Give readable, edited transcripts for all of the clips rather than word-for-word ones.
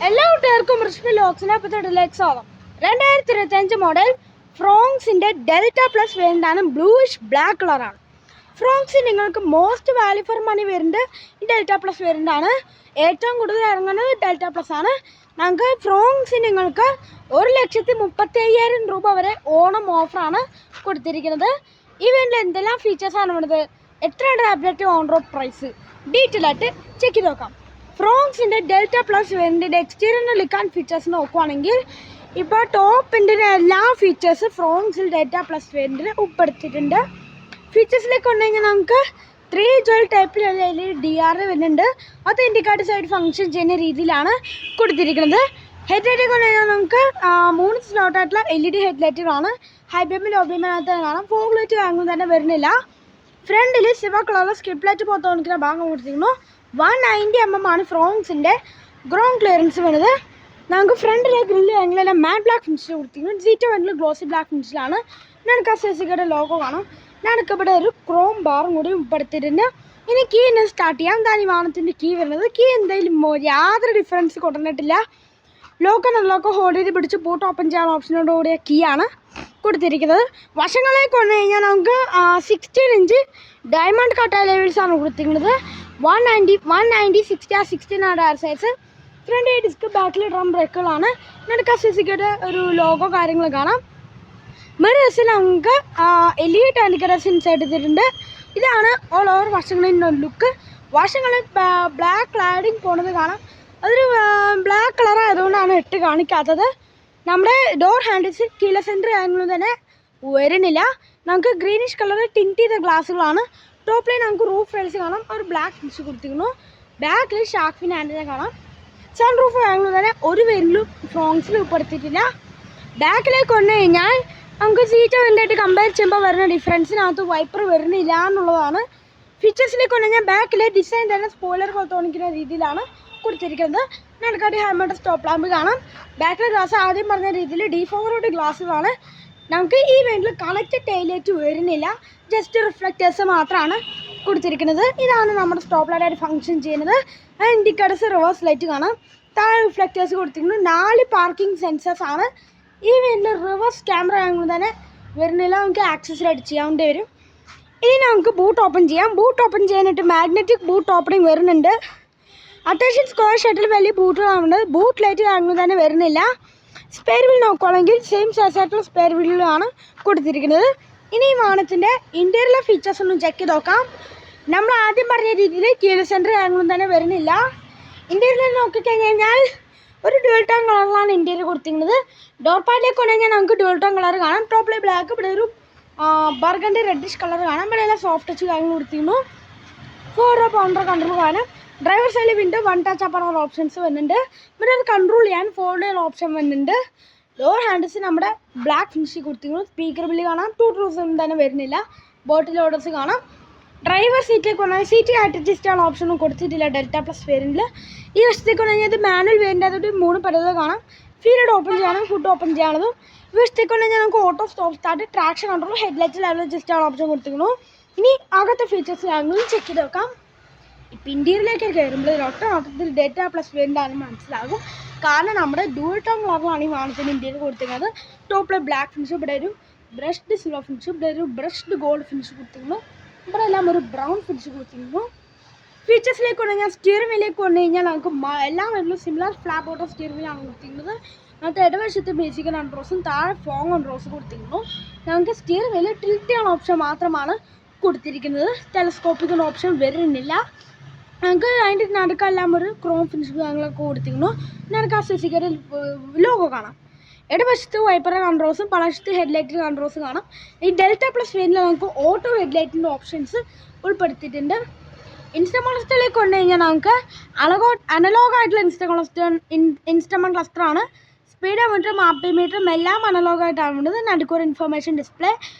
എല്ലാവർക്കും റിഷ്മി ലോക്സിനെ പറ്റിയിട്ടിലേക്ക് സ്വാഗതം. 2025 മോഡൽ ഫ്രോങ്സിൻ്റെ ഡെൽറ്റ പ്ലസ് വേരിയൻ്റാണ്. ബ്ലൂയിഷ് ബ്ലാക്ക് കളറാണ്. ഫ്രോങ്സ് നിങ്ങൾക്ക് most value for money variant Delta plus വേരിയൻ്റാണ്. ഏറ്റവും കൂടുതൽ ഇറങ്ങുന്നത് ഡെൽറ്റ പ്ലസ് ആണ്. നമുക്ക് ഫ്രോങ്സ് നിങ്ങൾക്ക് 1,35,000 രൂപ വരെ ഓണം ഓഫറാണ് കൊടുത്തിരിക്കുന്നത്. ഈ വേരിയൻ്റിൽ എന്തെല്ലാം ഫീച്ചേഴ്സാണ് ഉള്ളത്, എത്രയാണ് ടാബ്ലറ്റ് ഓൺ റോഡ് പ്രൈസ്, ഡീറ്റെയിൽ ആയിട്ട് ചെക്ക് ചെയ്ത് നോക്കാം. ഫ്രോങ്സിൻ്റെ ഡെൽറ്റ പ്ലസ് വേരിയൻ്റിൻ്റെ എക്സ്റ്റീരിയർ ലുക്ക് ആൻഡ് ഫീച്ചേഴ്സ് നോക്കുവാണെങ്കിൽ ഇപ്പോൾ ടോപ്പിൻ്റെ എല്ലാ ഫീച്ചേഴ്സ് ഫ്രോങ്സിൽ ഡെൽറ്റ പ്ലസ് വേരിയൻറ്റിൽ ഉൾപ്പെടുത്തിയിട്ടുണ്ട്. ഫീച്ചേഴ്സിലേക്ക് വന്നുകഴിഞ്ഞാൽ നമുക്ക് 3 ജോൽ ടൈപ്പിലുള്ള DR വരുന്നുണ്ട്. അത് ഇൻഡിക്കേറ്റർ സൈഡ് ഫംഗ്ഷൻ ചെയ്യുന്ന രീതിയിലാണ് കൊടുത്തിരിക്കുന്നത്. ഹെഡ്ലൈറ്റൊക്കെ വന്നു കഴിഞ്ഞാൽ നമുക്ക് 3 സ്ലോട്ടായിട്ടുള്ള LED ഹെഡ്ലൈറ്റുകളാണ്. ഹൈ ബീമിൽ ലോ ബീമിനകത്ത് കാണാം. ഫോഗ് ലൈറ്റ് വാങ്ങുമ്പോൾ തന്നെ വരുന്നില്ല. ഫ്രണ്ടിൽ സിൽവർ കളറിൽ സ്കിപ്പ് ലൈറ്റ് പുറത്ത് കാണിക്കുന്ന ഭാഗം കൊടുത്തിരിക്കുന്നു. 190 mm ആണ് ഫ്രോങ്സിൻ്റെ ഗ്രൗണ്ട് ക്ലിയറൻസ് വരുന്നത്. നമുക്ക് ഫ്രണ്ടിലെ ഗ്രില്ല് ആംഗിളെല്ലാം മാറ്റ് ബ്ലാക്ക് ഫിനിഷിൽ കൊടുത്തിരിക്കുന്നു. സീറ്റ് വണ്ടിൽ ഗ്ലോസി ബ്ലാക്ക് ഫിനിഷിലാണ്. ഞങ്ങൾക്ക് ആ സെസിക്കയുടെ ലോഗോ കാണാം. ഞങ്ങൾക്ക് ഇവിടെ ഒരു ക്രോം ബാറും കൂടി ഉൾപ്പെടുത്തിയിട്ടുണ്ട്. ഇനി കീ തന്നെ സ്റ്റാർട്ട് ചെയ്യാം. ഇതാണ് ഈ വാഹനത്തിൻ്റെ കീ വരുന്നത്. കീ എന്തായാലും യാതൊരു ഡിഫറൻസ് കൊണ്ടുവന്നിട്ടില്ല. ലോക്ക് ആൻഡ് അൺലോക്ക് ഹോൾഡ് ചെയ്ത് പിടിച്ച് പൂട്ട് ഓപ്പൺ ചെയ്യാൻ ഓപ്ഷനോട് കൂടിയ കീ ആണ് കൊടുത്തിരിക്കുന്നത്. വശങ്ങളിലേക്ക് വന്നു കഴിഞ്ഞാൽ നമുക്ക് 16 ഇഞ്ച് ഡയമണ്ട് കട്ട ലെവൽസാണ് കൊടുത്തിരിക്കുന്നത്. 190 60 16 ആണ് ടയർ സൈസ്. ഫ്രണ്ട് ഡിസ്ക് ബാക്കിൽ ഡ്രം ബ്രേക്കുകളാണ്. നമുക്ക് ആ സിസിക്കയുടെ ഒരു ലോഗോ കാര്യങ്ങൾ കാണാം. മിറേഴ്സിൽ നമുക്ക് LED ഇൻഡിക്കേറ്റേഴ്സ് ഇൻസൈഡ് ചെയ്തിട്ടുണ്ട്. ഇതാണ് ഓൾ ഓവർ വശങ്ങളിൻ്റെ ലുക്ക്. വശങ്ങളിൽ ബ്ലാക്ക് ക്ലാഡിങ് പോണത് കാണാം. അതൊരു ബ്ലാക്ക് കളർ ആയതുകൊണ്ടാണ് ഇട്ട് കാണിക്കാത്തത്. നമ്മുടെ ഡോർ ഹാൻഡിൽസ് കീലെസ് എൻട്രി ആയെങ്കിലും തന്നെ വരുന്നില്ല. നമുക്ക് ഗ്രീനിഷ് കളർ ടിൻറ്റ് ചെയ്ത ഗ്ലാസ്സുകളാണ്. ടോപ്പിൽ നമുക്ക് റൂഫ് റെയിൽസ് കാണാം. ഒരു ബ്ലാക്ക് ഫിനിഷ് കൊടുത്തിരിക്കുന്നു. ബാക്കിൽ ഷാർക്ക് ഫിൻ ഹാൻഡിനെ കാണാം. സൺ റൂഫ് ആയെങ്കിലും തന്നെ ഒരു വേരിയൻറ്റിലും ഫ്രോങ്സിൽ ഉൾപ്പെടുത്തിയിട്ടില്ല. ബാക്കിലേക്ക് വന്നു കഴിഞ്ഞാൽ നമുക്ക് സീറ്റ് വലുതായിട്ട് കമ്പയർ ചെയ്യുമ്പോൾ വരുന്ന ഡിഫറൻസിനകത്ത് വൈപ്പർ വരുന്നില്ല എന്നുള്ളതാണ്. ഫീച്ചേഴ്സിലേക്ക് വന്നു കഴിഞ്ഞാൽ ബാക്കിലെ ഡിസൈൻ തന്നെ സ്പോയിലർ പോലെ തോന്നിക്കുന്ന രീതിയിലാണ് കൊടുത്തിരിക്കുന്നത്. നമുക്കായിട്ട് ഹാമയുടെ സ്റ്റോപ്പ് ലാമ്പ് കാണാം. ബാക്കിലെ ഗ്ലാസ് ആദ്യം പറഞ്ഞ രീതിയിൽ ഡീഫോഗറോട് ഗ്ലാസ്സുകളാണ്. നമുക്ക് ഈ വേണ്ടിൽ കണക്റ്റഡ് ടൈലൈറ്റ് വരുന്നില്ല. ജസ്റ്റ് റിഫ്ലക്റ്റേഴ്സ് മാത്രമാണ് കൊടുത്തിരിക്കുന്നത്. ഇതാണ് നമ്മുടെ സ്റ്റോപ്പ് ലൈറ്റായിട്ട് ഫംഗ്ഷൻ ചെയ്യുന്നത്. ഇൻഡിക്കേറ്റേഴ്സ് റിവേഴ്സ് ലൈറ്റ് കാണാം. താഴെ റിഫ്ലക്റ്റേഴ്സ് കൊടുത്തിരിക്കുന്നത്. 4 പാർക്കിംഗ് സെൻസേഴ്സ് ആണ്. ഈ വേണ്ടിൽ റിവേഴ്സ് ക്യാമറ ആകുമ്പോൾ തന്നെ വരുന്നില്ല. നമുക്ക് ആക്സസിലായിട്ട് ചെയ്യാവേണ്ടി വരും. ഇനി നമുക്ക് ബൂട്ട് ഓപ്പൺ ചെയ്യാം. ബൂട്ട് ഓപ്പൺ ചെയ്യാനായിട്ട് മാഗ്നറ്റിക് ബൂട്ട് ഓപ്പണിംഗ് വരുന്നുണ്ട്. അത്യാവശ്യം സ്ക്വയർ ഷട്ടിൽ വലിയ ബൂട്ടുകളാണ്. ബൂട്ട് ലൈറ്റ് കാണുമ്പോൾ തന്നെ വരുന്നില്ല. സ്പെയർ വീൽ നോക്കുകയാണെങ്കിൽ സെയിം സൈസായിട്ടുള്ള സ്പെയർ വീലുകളാണ് കൊടുത്തിരിക്കുന്നത്. ഇനി ഈ വാഹനത്തിൻ്റെ ഇൻറ്റീരിയർ ഫീച്ചേഴ്സ് ഒന്ന് ചെക്ക് ചെയ്ത് നോക്കാം. നമ്മൾ ആദ്യം പറഞ്ഞ രീതിയിൽ കീലെസ് എൻട്രി ആണെങ്കിലും തന്നെ വരുന്നില്ല. ഇൻറ്റീരിയർ നോക്കിക്കഴിഞ്ഞാൽ ഒരു ഡ്യുവൽ ടോൺ കളറിലാണ് ഇൻറ്റീരിയർ കൊടുത്തിരിക്കുന്നത്. ഡോർ പാഡിലേക്ക് വന്നു കഴിഞ്ഞാൽ നമുക്ക് ഡ്യുവൽ ടോൺ കളർ കാണാം. ടോപ്പിലെ ബ്ലാക്ക്, ഇവിടെ ഒരു ബർഗണ്ടി റെഡിഷ് കളർ കാണാം. ഇവിടെ എല്ലാം സോഫ്റ്റ് ടച്ച് കാര്യങ്ങൾ കൊടുത്തിരുന്നു. 4 പൗണ്ടർ കൺട്രോൾ കാണാം. ഡ്രൈവർ സൈഡിൽ വിൻഡോ 1 ടച്ച് അപ്പർ ഓപ്ഷൻസ് വരുന്നുണ്ട്. ഇവിടെ അത് കൺട്രോൾ ചെയ്യാൻ ഫോൾഡ് ചെയ്യാൻ ഓപ്ഷൻ വരുന്നുണ്ട്. ഡോർ ഹാൻഡിൽസ് നമ്മുടെ ബ്ലാക്ക് ഫിനിഷ് കൊടുത്തിരുന്നു. സ്പീക്കർ ബില്ല് കാണാം. 2 ട്രൂസ് ഒന്നും തന്നെ വരുന്നില്ല. ബോട്ടിൽ ഓർഡേഴ്സ് കാണാം. ഡ്രൈവർ സീറ്റിലേക്ക് വന്നാൽ സീറ്റ് അഡ്ജസ്റ്റ് ചെയ്യാൻ ഓപ്ഷനൊന്നും കൊടുത്തിട്ടില്ല ഡെൽറ്റ പ്ലസ് വേരിയൻറ്റിൽ. ഈ വശത്തേക്ക് വന്നു കഴിഞ്ഞാൽ ഇത് മാനുവൽ വേരിയൻ്റ് ആയിട്ട് 3 പരത കാണാം. ഫീൽഡ് ഓപ്പൺ ചെയ്യാനും ഫുഡ് ഓപ്പൺ ചെയ്യാനതും. ഈ വശത്തേക്ക് വന്നു കഴിഞ്ഞാൽ നമുക്ക് auto stop start, traction control, headlight level adjust ചെയ്യാൻ ഓപ്ഷൻ കൊടുത്തിരിക്കുന്നു. ഇനി അകത്തെ ഫീച്ചേഴ്സ് കാര്യങ്ങളും ചെക്ക് ചെയ്ത് വെക്കാം. ഇപ്പം ഇൻറ്റീരിയറിലേക്ക് കയറുമ്പോൾ ഒറ്റ നോട്ടത്തിൽ ഡെൽറ്റ പ്ലസ് വേരിയൻ്റ് ആണെന്ന് മനസ്സിലാകും. കാരണം നമ്മുടെ ഡ്യുവൽ ടോൺ കളറിലാണ് ഈ വാഹനത്തിന് ഇൻറ്റീരിയർ കൊടുത്തിരിക്കുന്നത്. ടോപ്പിലെ ബ്ലാക്ക് ഫിനിഷ്, ഇവിടെ ഒരു ബ്രഷ്ഡ് സിൽവർ ഫിനിഷ്, ഇവിടെ ഒരു ബ്രഷ്ഡ് ഗോൾഡ് ഫിനിഷ് കൊടുത്തിരുന്നു. ഇവിടെ എല്ലാം ഒരു ബ്രൗൺ ഫിനിഷ് കൊടുത്തിരുന്നു. ഫീച്ചേഴ്സിലേക്ക് വന്നു കഴിഞ്ഞാൽ സ്റ്റിയറിംഗ് വീലിലേക്ക് വന്നു കഴിഞ്ഞാൽ നമുക്ക് എല്ലാ വണ്ടിലും സിമിലർ ഫ്ലാപ്പ് ഓട്ടോ സ്റ്റിയറിംഗ് വീലാണ് കൊടുത്തിരുന്നത്. നമുക്ക് ഇടവശത്ത് ബേസിക് കൺട്രോൾസും താഴെ ഫോങ് കൺട്രോൾസും കൊടുത്തിരുന്നു. നമുക്ക് സ്റ്റിയറിംഗ് വീല് ടിൽറ്റ് ചെയ്യാൻ ഓപ്ഷൻ മാത്രമാണ് കൊടുത്തിരിക്കുന്നത്. ടെലസ്കോപ്പിക് ഓപ്ഷൻ വരുന്നില്ല. നമുക്ക് അതിൻ്റെ നടുക്കെല്ലാം ഒരു ക്രോം ഫിനിഷ് കാര്യങ്ങളൊക്കെ കൊടുത്തിരുന്നു. നമുക്ക് ആ സെസിക്കയുടെ ലോഗോ കാണാം. ഇടവശത്ത് വൈപ്പർ കൺട്രോൾസും പലവശത്ത് ഹെഡ്ലൈറ്റ് കൺട്രോൾസും കാണാം. ഈ ഡെൽറ്റ പ്ലസ് വേരിയൻറ്റിൽ നമുക്ക് ഓട്ടോ ഹെഡ്ലൈറ്റിൻ്റെ ഓപ്ഷൻസ് ഉൾപ്പെടുത്തിയിട്ടുണ്ട്. ഇൻസ്റ്റമോളസ്റ്ററിലേക്ക് വന്നു കഴിഞ്ഞാൽ നമുക്ക് അനലോഗായിട്ടുള്ള ഇൻസ്റ്റമൺ ക്ലസ്റ്ററാണ്. സ്പീഡോമീറ്റർ, മാപ്പിമീറ്ററും എല്ലാം അനലോഗായിട്ടാണ് വേണ്ടത്. നടുക്കൊരു ഇൻഫർമേഷൻ ഡിസ്പ്ലേ,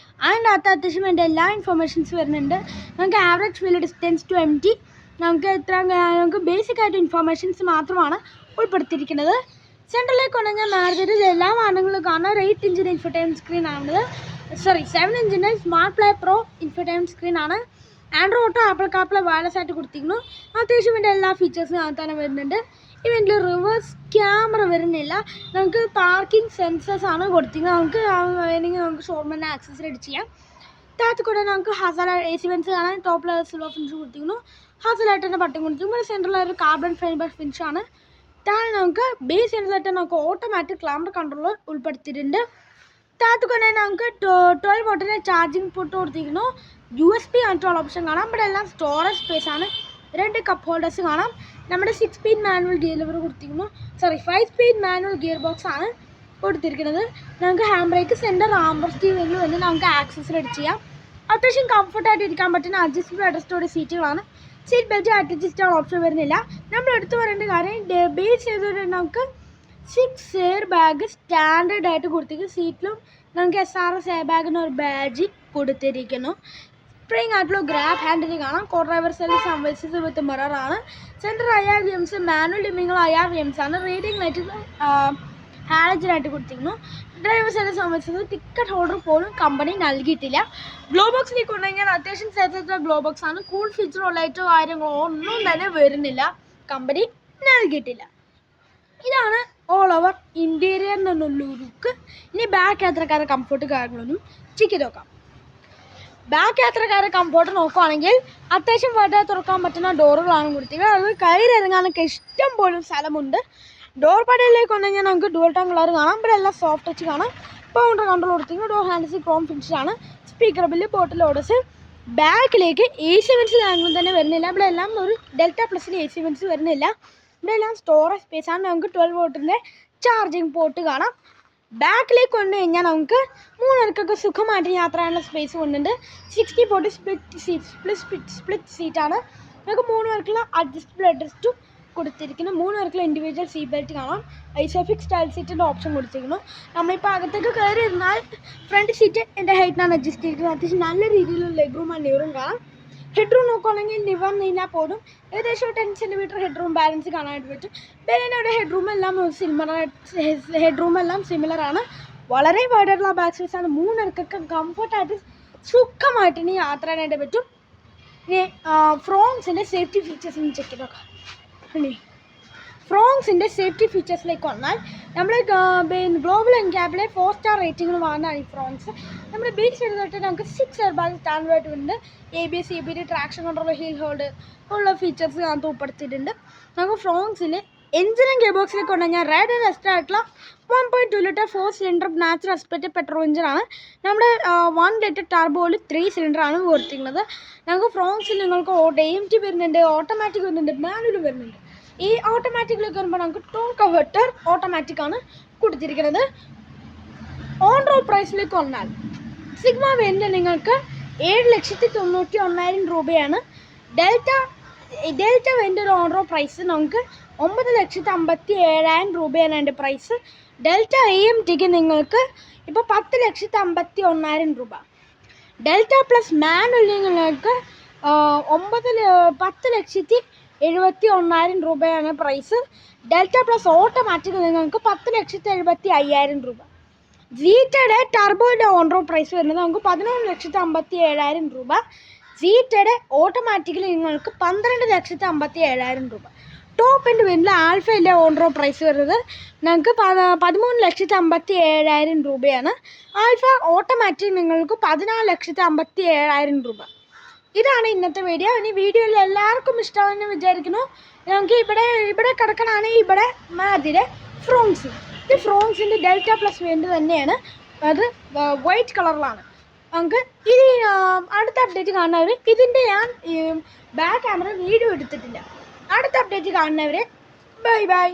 അതിൻ്റെ അകത്ത് അത്യാവശ്യം വേണ്ട എല്ലാ ഇൻഫർമേഷൻസ് വരുന്നുണ്ട്. നമുക്ക് average wheel distance to MT, നമുക്ക് ബേസിക് ആയിട്ട് ഇൻഫർമേഷൻസ് മാത്രമാണ് ഉൾപ്പെടുത്തിയിരിക്കുന്നത്. സെൻട്രലിലേക്ക് വന്നു കഴിഞ്ഞാൽ നേരത്തെ എല്ലാ വാഹനങ്ങളും കാണാൻ 8 ഇഞ്ചിൻ്റെ ഇൻഫർടൈൻമെൻറ്റ് സ്ക്രീൻ ആണത്. 7 ഇഞ്ചിൻ്റെ smart play pro infotainment screen ആണ്. Android auto, Apple CarPlay wireless ആയിട്ട് കൊടുത്തിരിക്കുന്നു. അത്യാവശ്യം വേണ്ട എല്ലാ ഫീച്ചേഴ്സും അതിൽ തന്നെ വരുന്നുണ്ട്. ഇവൻ്റെ റിവേഴ്സ് ക്യാമറ വരുന്നില്ല. നമുക്ക് പാർക്കിംഗ് സെൻസേഴ്സ് ആണ് കൊടുത്തിരിക്കുന്നത്. നമുക്ക് വേണമെങ്കിൽ നമുക്ക് ഷോറൂമിൻ്റെ ആക്സസ് എഡിറ്റ് ചെയ്യാം. താഴത്ത് കൂടെ നമുക്ക് ഹസല AC വെൻസ് കാണാൻ. ടോപ്പിൽ സിൽവർ ഫിനിഷ് കൊടുത്തിരിക്കുന്നു. ഹസലായിട്ട് തന്നെ ബട്ടൺ കൊടുത്തിരിക്കുന്നു. സെൻറ്ററിലൊരു കാർബൺ ഫൈബർ ഫിനിഷാണ്. താഴെ നമുക്ക് ബേസ് സെൻസറായിട്ട് നമുക്ക് ഓട്ടോമാറ്റിക് ക്ലാമ്പർ കൺട്രോളർ ഉൾപ്പെടുത്തിയിട്ടുണ്ട്. താഴത്ത് കൂടെ നമുക്ക് 12 വോട്ടിൻ്റെ ചാർജിങ് പോർട്ട് കൊടുത്തിരിക്കുന്നു. USB കൺട്രോൾ ഓപ്ഷൻ കാണാം. ഇവിടെ എല്ലാം സ്റ്റോറേജ് സ്പേസ് ആണ്. 2 കപ്പ് ഹോൾഡേഴ്സ് കാണാം. നമ്മുടെ 6 സ്പീഡ് മാനുവൽ ഗിയർ ലിവർ കൊടുത്തിരിക്കുന്നു. 5 സ്പീഡ് മാനുവൽ ഗിയർ ബോക്സ് ആണ് കൊടുത്തിരിക്കുന്നത്. നമുക്ക് ഹാൻഡ് ബ്രേക്ക്, സെൻറ്റർ ആംബ്രസ്റ്റ് വന്ന് നമുക്ക് ആക്സസ് എഡിറ്റ് ചെയ്യാം. അത്യാവശ്യം കംഫർട്ടായിട്ട് ഇരിക്കാൻ പറ്റുന്ന അഡ്ജസ്റ്റബിൾ അഡ്ജസ്റ്റോടെ സീറ്റുകളാണ്. സീറ്റ് ബെൽറ്റ് അഡ്ജസ്റ്റ് ചെയ്യാൻ ഓപ്ഷൻ വരുന്നില്ല. നമ്മൾ എടുത്തു പറയേണ്ട കാര്യം ബേസ് ചെയ്തിട്ട് നമുക്ക് 6 എയർ ബാഗ് സ്റ്റാൻഡേർഡ് ആയിട്ട് കൊടുത്തിരിക്കുന്നു. സീറ്റിലും നമുക്ക് SRS എയർ ബാഗിന് ഒരു ബാഡ്ജ് കൊടുത്തിരിക്കുന്നു. സ്പ്രിംഗ് ആയിട്ടുള്ള ഗ്രാബ് ഹാൻഡിൽ കാണാം. കോ ഡ്രൈവർ സൈഡിൽ സംവത്സരം വിത്ത് മിററാണ്. സെൻറ്റർ IR VMs, മാനുവൽ ഡിമ്മിങ്ങൾ IR VMs ആണ്. റീഡിംഗ് ലൈറ്റ് ഹാലജനായിട്ട് കൊടുത്തിരിക്കുന്നു. ഡ്രൈവർ സൈഡിൽ സംബന്ധിച്ചത് ടിക്കറ്റ് ഹോൾഡർ പോലും കമ്പനി നൽകിയിട്ടില്ല. ഗ്ലോ ബോക്സിലേക്ക് കൊണ്ടുകഴിഞ്ഞാൽ അത്യാവശ്യം സൈസിലുള്ള ഗ്ലോ ബോക്സ് ആണ്. കൂൾ ഫീച്ചറോ ലൈറ്റോ കാര്യങ്ങളോ ഒന്നും തന്നെ വരുന്നില്ല, കമ്പനി നൽകിയിട്ടില്ല. ഇതാണ് ഓൾ ഓവർ ഇൻറ്റീരിയർ എന്നുള്ള ലുക്ക്. ഇനി ബാക്ക് യാത്രക്കാരുടെ കംഫർട്ട് കാര്യങ്ങളൊന്നും ചെക്ക് ചെയ്ത് നോക്കാം. ബാക്ക് യാത്രക്കാരുടെ കംഫർട്ട് നോക്കുകയാണെങ്കിൽ അത്യാവശ്യം വളരെ തുറക്കാൻ പറ്റുന്ന ഡോറുകളാണ് കൊടുത്തിരിക്കുന്നത്. അത് കയറി ഇറങ്ങാനൊക്കെ ഇഷ്ടം പോലും സ്ഥലമുണ്ട്. ഡോർ പടിയിലേക്ക് വന്നുകഴിഞ്ഞാൽ നമുക്ക് ഡുവൽ ടോൺ കളർ കാണാം. ഇവിടെ എല്ലാം സോഫ്റ്റ് ടച്ച് കാണാം. പൗണ്ടർ കൺട്രോൾ കൊടുത്തിരിക്കുന്നത്. ഡോർ ഹാൻഡ്സ് ക്രോം ഫിനിഷാണ്. സ്പീക്കർ ബില്ല്, ബോട്ടിൽ ഓർഡേഴ്സ്. ബാക്കിലേക്ക് AC വെൻസ് കാര്യങ്ങളും തന്നെ വരുന്നില്ല. ഇവിടെ എല്ലാം ഒരു ഡെൽറ്റ പ്ലസിൽ AC വെൻസ് വരുന്നില്ല. ഇവിടെ എല്ലാം സ്റ്റോറേജ് സ്പേസ് ആണ്. നമുക്ക് 12 വോട്ടിൻ്റെ ചാർജിങ് പോർട്ട് കാണാം. ബാക്കിലേക്ക് വന്നു കഴിഞ്ഞാൽ നമുക്ക് 3 പേർക്കൊക്കെ സുഖമായിട്ട് യാത്ര ചെയ്യാനുള്ള സ്പേസ് കൊണ്ടുണ്ട്. 60/40 സ്പ്ലിറ്റ് സീറ്റാണ്. നമുക്ക് 3 പേർക്കുള്ള അഡ്ജസ്റ്റബിൾ അഡ്ജസ്റ്റും കൊടുത്തിരിക്കുന്നു. 3 പേർക്കുള്ള ഇൻഡിവിജ്വൽ സീറ്റ് ബെൽറ്റ് കാണാം. ഐസോഫിക് സ്റ്റൈൽ സീറ്റിൻ്റെ ഓപ്ഷൻ കൊടുത്തിരിക്കുന്നു. നമ്മളിപ്പോൾ അകത്തേക്ക് കയറി ഇരുന്നാൽ ഫ്രണ്ട് സീറ്റ് എൻ്റെ ഹൈറ്റിനാണ് അഡ്ജസ്റ്റ് ചെയ്തിരിക്കുന്നത്. അത്യാവശ്യം നല്ല രീതിയിലുള്ള ലെഗ് റൂം ആൻഡ് ലിവറും കാണാം. ഹെഡ് റൂം നോക്കുകയാണെങ്കിൽ നിവർന്നില്ല പോലും ഏകദേശം 10 സെൻറ്റിമീറ്റർ ഹെഡ് റൂം ബാലൻസ് കാണാനായിട്ട് പറ്റും. ബെലിനയുടെ ഹെഡ് റൂമെല്ലാം സിമിലറാണ്. വളരെ വൈഡായിട്ടുള്ള ബാക്ക് സ്പേസ് ആണ്. 3 പേർക്കൊക്കെ കംഫർട്ടായിട്ട് സുഖമായിട്ട് ഇനി യാത്ര ചെയ്യാനായിട്ട് പറ്റും. ഇനി ഫ്രോൺസിൻ്റെ സേഫ്റ്റി ഫീച്ചേഴ്സ് ഒന്ന് ചെക്ക് ചെയ്ത് നോക്കാം. ഫ്രോൺസിൻ്റെ സേഫ്റ്റി ഫീച്ചേഴ്സിലേക്ക് വന്നാൽ നമ്മൾ ഗ്ലോബൽ എൻക്യാബിലെ 4 സ്റ്റാർ റേറ്റിംഗിൽ വാങ്ങുന്നതാണ് ഈ ഫ്രോൺസ്. നമ്മുടെ ബേസ് ചെയ്തിട്ട് നമുക്ക് 6 എയർ ബാഗ് സ്റ്റാൻഡേർഡ് ഉണ്ട്. ABS, EBD, traction control, hill hold ഉള്ള ഫീച്ചേഴ്സ് ഞാൻ ഉൾപ്പെടുത്തിയിട്ടുണ്ട്. നമുക്ക് ഫ്രോൺസിൽ എഞ്ചിനും ഗിയർ ബോക്സിലേക്ക് കൊണ്ടുകഴിഞ്ഞാൽ റൈഡ് ആൻഡ് എക്സ്ട്രാ ആയിട്ടുള്ള 1.2 litre 4 cylinder natural aspect petrol എഞ്ചിനാണ്. നമ്മുടെ 1 ലിറ്റർ ടർബോയിൽ 3 സിലിണ്ടറാണ് കൊടുത്തിരിക്കുന്നത്. നമുക്ക് ഫ്രോൺസിൽ നിങ്ങൾക്ക് AMT വരുന്നുണ്ട്, ഓട്ടോമാറ്റിക് വരുന്നുണ്ട്, മാനുവൽ വരുന്നുണ്ട്. ഈ ഓട്ടോമാറ്റിക്കിലേക്ക് വരുമ്പോൾ നമുക്ക് ടോൺ കൺവെർട്ടർ ഓട്ടോമാറ്റിക്കാണ് കൊടുത്തിരിക്കുന്നത്. ഓൺ റോഡ് പ്രൈസിലേക്ക് വന്നാൽ സിഗ്മ വേരിയൻ്റ് നിങ്ങൾക്ക് 7,91,000 രൂപയാണ്. ഡെൽറ്റ വേരിയൻ്റ് ഒരു ഓൺ റോഡ് പ്രൈസ് നമുക്ക് 9,57,000 രൂപയാണ് എൻ്റെ പ്രൈസ്. ഡെൽറ്റ AMTക്ക് നിങ്ങൾക്ക് ഇപ്പോൾ 10,51,000 രൂപ. ഡെൽറ്റ പ്ലസ് മാനുവൽ നിങ്ങൾക്ക് 10,71,000 രൂപയാണ് പ്രൈസ്. ഡെൽറ്റ പ്ലസ് ഓട്ടോമാറ്റിക് നിങ്ങൾക്ക് 10,75,000 രൂപ. സീറ്റയുടെ ടർബോയുടെ ഓൺ റോഡ് പ്രൈസ് വരുന്നത് നമുക്ക് 11,57,000 രൂപ. സീറ്റയുടെ ഓട്ടോമാറ്റിക്കിൽ നിങ്ങൾക്ക് 12,57,000 രൂപ. ടോപ്പ് എൻഡ് വരുന്നത് ആൽഫയിലെ ഓൺ റോഡ് പ്രൈസ് വരുന്നത് നിങ്ങൾക്ക് 13,57,000 രൂപയാണ്. ആൽഫ ഓട്ടോമാറ്റിക് നിങ്ങൾക്ക് 14,57,000 രൂപ. ഇതാണ് ഇന്നത്തെ വീഡിയോ. ഇനി വീഡിയോയിൽ എല്ലാവർക്കും ഇഷ്ടമാണെന്ന് വിചാരിക്കുന്നു. നമുക്ക് ഇവിടെ കിടക്കണാണെങ്കിൽ ഇവിടെ മാതിരെ ഫ്രോൺസ്. ഇത് ഫ്രോൺസിൻ്റെ ഡെൽറ്റ പ്ലസ് വേണ്ടി തന്നെയാണ്. അത് വൈറ്റ് കളറിലാണ്. നമുക്ക് ഇത് അടുത്ത അപ്ഡേറ്റ് കാണുന്നവർ ഇതിൻ്റെ ഞാൻ ബാക്ക് ക്യാമറ വീഡിയോ എടുത്തിട്ടില്ല. അടുത്ത അപ്ഡേറ്റ് കാണുന്നവരെ ബൈ ബൈ.